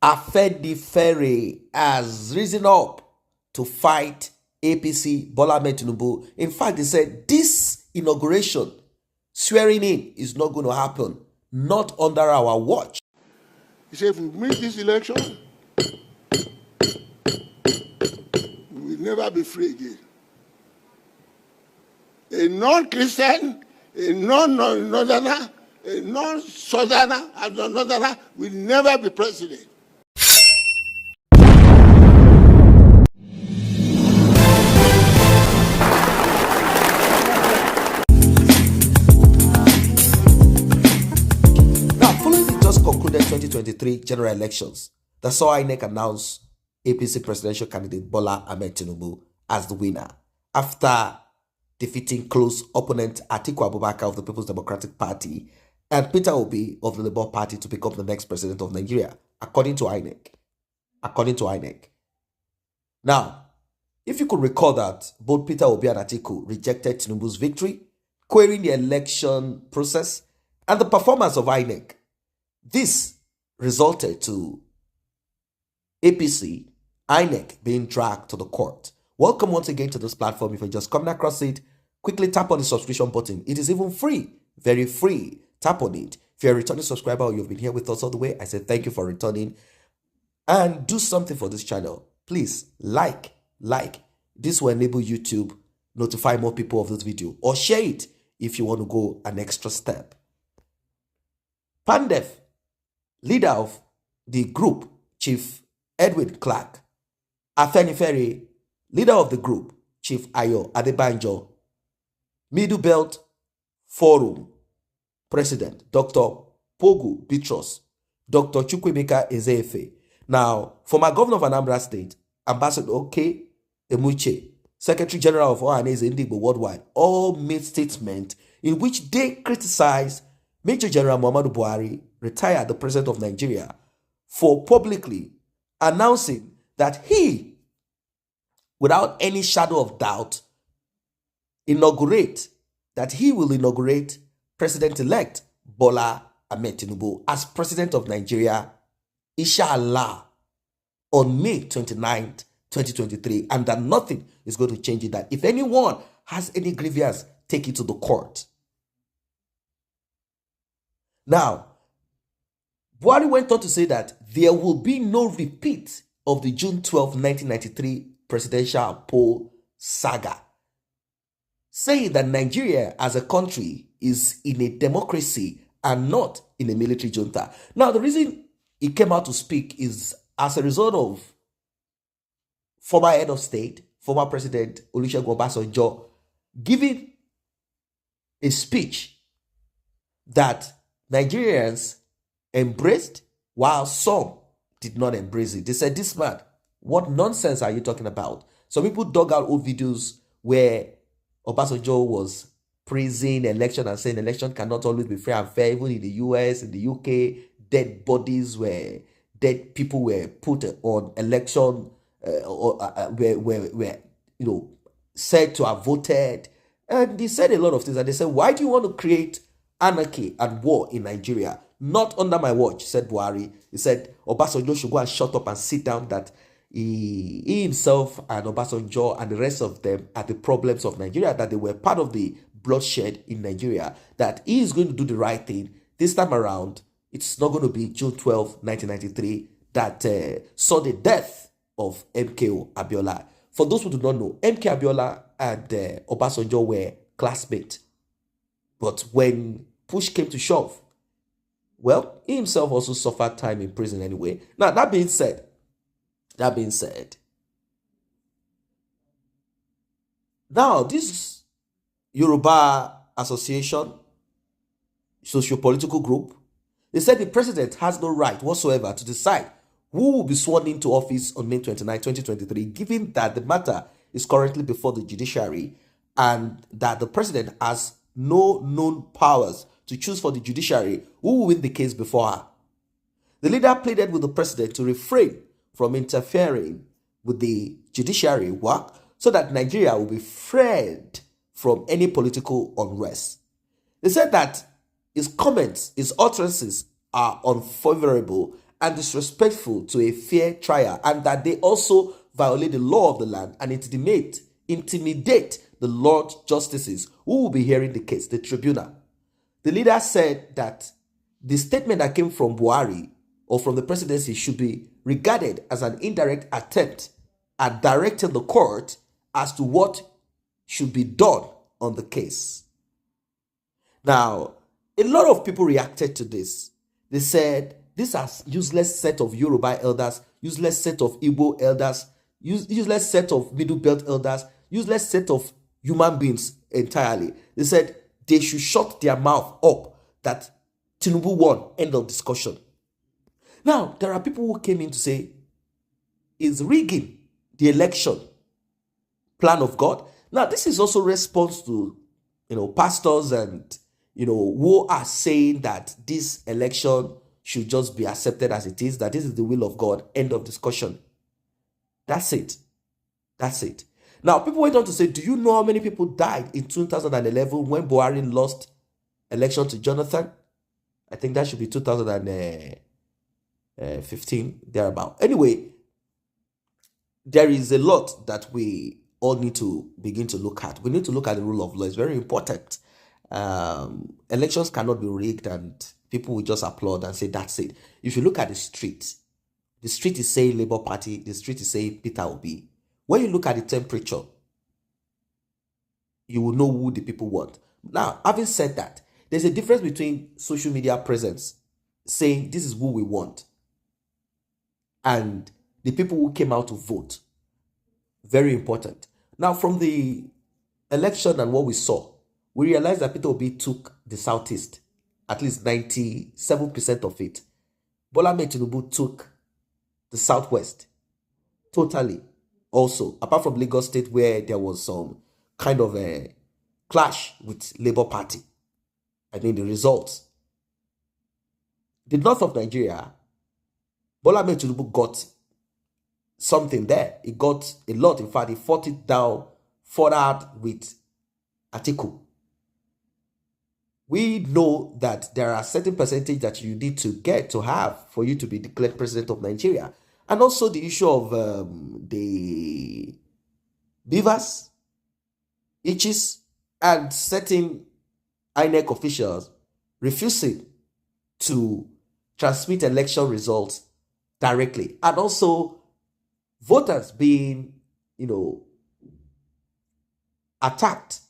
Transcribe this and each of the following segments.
Afenifere has risen up to fight APC Bola Ahmed Tinubu. In fact, they said this inauguration, swearing in, is not going to happen, not under our watch. He said, if we miss this election, we will never be free again. A non-Christian, a non-Northerner, a non-Southerner, and a Northerner will never be president. Now, following the just concluded 2023 general elections that saw INEC announce APC presidential candidate Bola Ahmed Tinubu as the winner after defeating close opponent Atiku Abubakar of the People's Democratic Party and Peter Obi of the Labour Party to become the next president of Nigeria, according to INEC. Now, if you could recall that both Peter Obi and Atiku rejected Tinubu's victory, querying the election process and the performance of INEC, this resulted to APC, INEC being dragged to the court. Welcome once again to this platform. If you're just coming across it, quickly tap on the subscription button. It is even free, very free. Tap on it. If you're a returning subscriber or you've been here with us all the way, I say thank you for returning. And do something for this channel. Please, like. This will enable YouTube notify more people of this video. Or share it if you want to go an extra step. Pandef, leader of the group, Chief Edwin Clark. Afenifere, leader of the group, Chief Ayo Adebanjo. Middle Belt Forum, President, Dr. Pogu Bitros, Dr. Chukwemeka Ezefe. Now, former governor of Anambra State, Ambassador Oke Emuche, Secretary General of Ohaneze Ndigbo Worldwide, all made statements in which they criticized Major General Muhammadu Buhari, retired the President of Nigeria, for publicly announcing that he, without any shadow of doubt, he will inaugurate President-elect Bola Ahmed Tinubu as President of Nigeria, inshallah, on May 29th, 2023, and that nothing is going to change in that. If anyone has any grievance, take it to the court. Now, Buhari went on to say that there will be no repeat of the June 12, 1993 presidential poll saga, saying that Nigeria as a country is in a democracy and not in a military junta. Now, the reason he came out to speak is as a result of former head of state, former President Olusegun Obasanjo, giving a speech that Nigerians embraced while some did not embrace it. They said, this man, what nonsense are you talking about? Some people dug out old videos where Obasanjo was praising election and saying election cannot always be fair and fair. Even in the US, in the UK, dead people were put on election, were said to have voted. And they said a lot of things. And they said, why do you want to create anarchy and war in Nigeria? Not under my watch, said Buhari. He said Obasanjo should go and shut up and sit down, that he himself and Obasanjo and the rest of them are the problems of Nigeria, that they were part of the bloodshed in Nigeria, that he is going to do the right thing. This time around, it's not going to be June 12, 1993 that saw the death of MKO Abiola. For those who do not know, MK Abiola and Obasanjo were classmates. But when push came to shove, well, he himself also suffered time in prison anyway. Now, that being said, now this Yoruba Association, socio-political group, they said the president has no right whatsoever to decide who will be sworn into office on May 29, 2023, given that the matter is currently before the judiciary and that the president has no known powers to choose for the judiciary who will win the case before her. The leader pleaded with the president to refrain from interfering with the judiciary work so that Nigeria will be freed from any political unrest. They said that his comments, his utterances are unfavorable and disrespectful to a fair trial, and that they also violate the law of the land and intimidate the Lord justices who will be hearing the case, the tribunal. The leader said that the statement that came from Buhari or from the presidency should be regarded as an indirect attempt at directing the court as to what should be done on the case. Now, a lot of people reacted to this. They said, these are useless set of Yoruba elders, useless set of Igbo elders, useless set of Middle Belt elders, useless set of human beings entirely. They said they should shut their mouth up that Tinubu won, end of discussion. Now, there are people who came in to say, is rigging the election plan of God? Now, this is also response to, pastors and, who are saying that this election should just be accepted as it is, that this is the will of God, end of discussion. That's it. That's it. Now, people went on to say, do you know how many people died in 2011 when Buhari lost election to Jonathan? I think that should be 2015, thereabout. Anyway, there is a lot that we all need to begin to look at. We need to look at the rule of law. It's very important. Elections cannot be rigged and people will just applaud and say, that's it. If you look at the street is saying Labour Party, the street is saying Peter Obi. When you look at the temperature, you will know who the people want. Now, having said that, there's a difference between social media presence saying this is who we want and the people who came out to vote. Very important. Now, from the election and what we saw, we realized that Peter Obi took the Southeast, at least 97% of it. Bola Ahmed Tinubu took the Southwest, totally. Also, apart from Lagos State, where there was some kind of a clash with Labour Party. I mean, the results. The north of Nigeria, Bola Ahmed Tinubu got something there. He got a lot. In fact, he fought it down further with Atiku. We know that there are certain percentage that you need to get to have for you to be declared president of Nigeria. And also the issue of the beavers, itches, and certain INEC officials refusing to transmit election results directly. And also voters being, attacked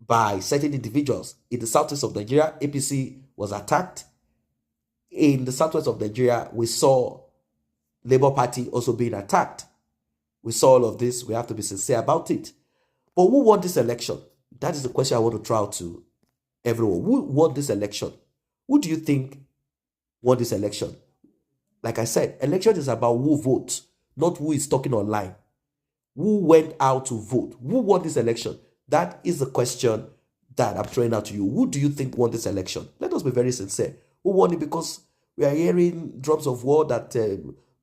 by certain individuals. In the southwest of Nigeria, APC was attacked. In the southwest of Nigeria, we saw Labour Party also being attacked. We saw all of this. We have to be sincere about it. But who won this election? That is the question I want to throw out to everyone. Who won this election? Who do you think won this election? Like I said, election is about who votes, not who is talking online. Who went out to vote? Who won this election? That is the question that I'm throwing out to you. Who do you think won this election? Let us be very sincere. Who won it? Because we are hearing drums of war that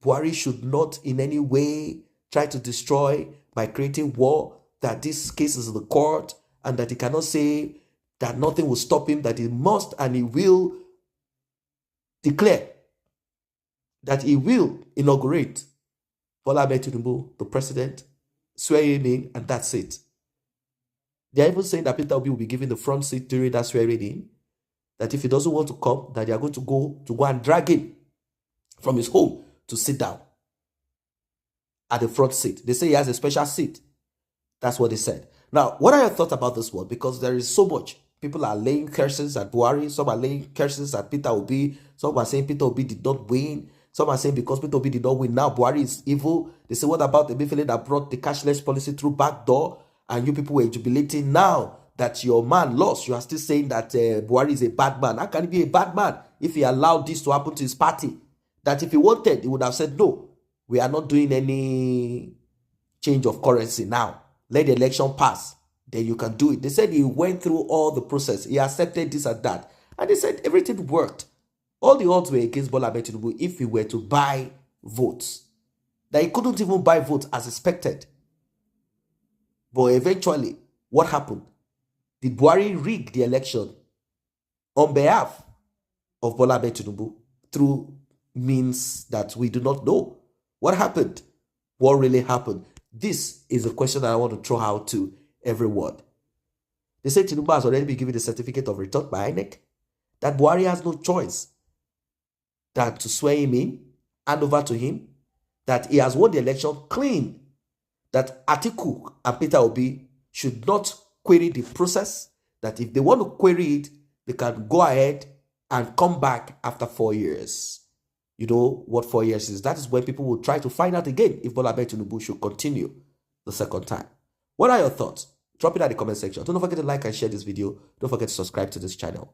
Buhari should not in any way try to destroy by creating war, that this case is in the court, and that he cannot say that nothing will stop him, that he must and he will declare that he will inaugurate Bola Ahmed Tinubu, the president, swear him in, and that's it. They are even saying that Peter Obi will be given the front seat during that swearing in, that if he doesn't want to come, that they are going to go and drag him from his home to sit down at the front seat. They say he has a special seat. That's what they said. Now, what are your thoughts about this one? Because there is so much. People are laying curses at Buhari. Some are laying curses at Peter Obi. Some are saying Peter Obi did not win. Some are saying because Peter Obi did not win, now Buhari is evil. They say, what about the Emefiele that brought the cashless policy through back door? And you people were jubilating now that your man lost. You are still saying that Buhari is a bad man. How can he be a bad man if he allowed this to happen to his party? That if he wanted, he would have said, no, we are not doing any change of currency now. Let the election pass. Then you can do it. They said he went through all the process. He accepted this and that. And they said everything worked. All the odds were against Bola Ahmed Tinubu if he were to buy votes. That he couldn't even buy votes as expected. But eventually, what happened? Did Buhari rig the election on behalf of Bola Ahmed Tinubu through means that we do not know. What happened? What really happened? This is a question that I want to throw out to everyone. They say Tinubu has already been given the certificate of return by INEC, that Buhari has no choice than to swear him in, hand over to him, that he has won the election clean, that Atiku and Peter Obi should not query the process, that if they want to query it, they can go ahead and come back after 4 years. You know what 4 years is? That is when people will try to find out again if Bola Tinubu should continue the second time. What are your thoughts? Drop it in the comment section. Don't forget to like and share this video. Don't forget to subscribe to this channel.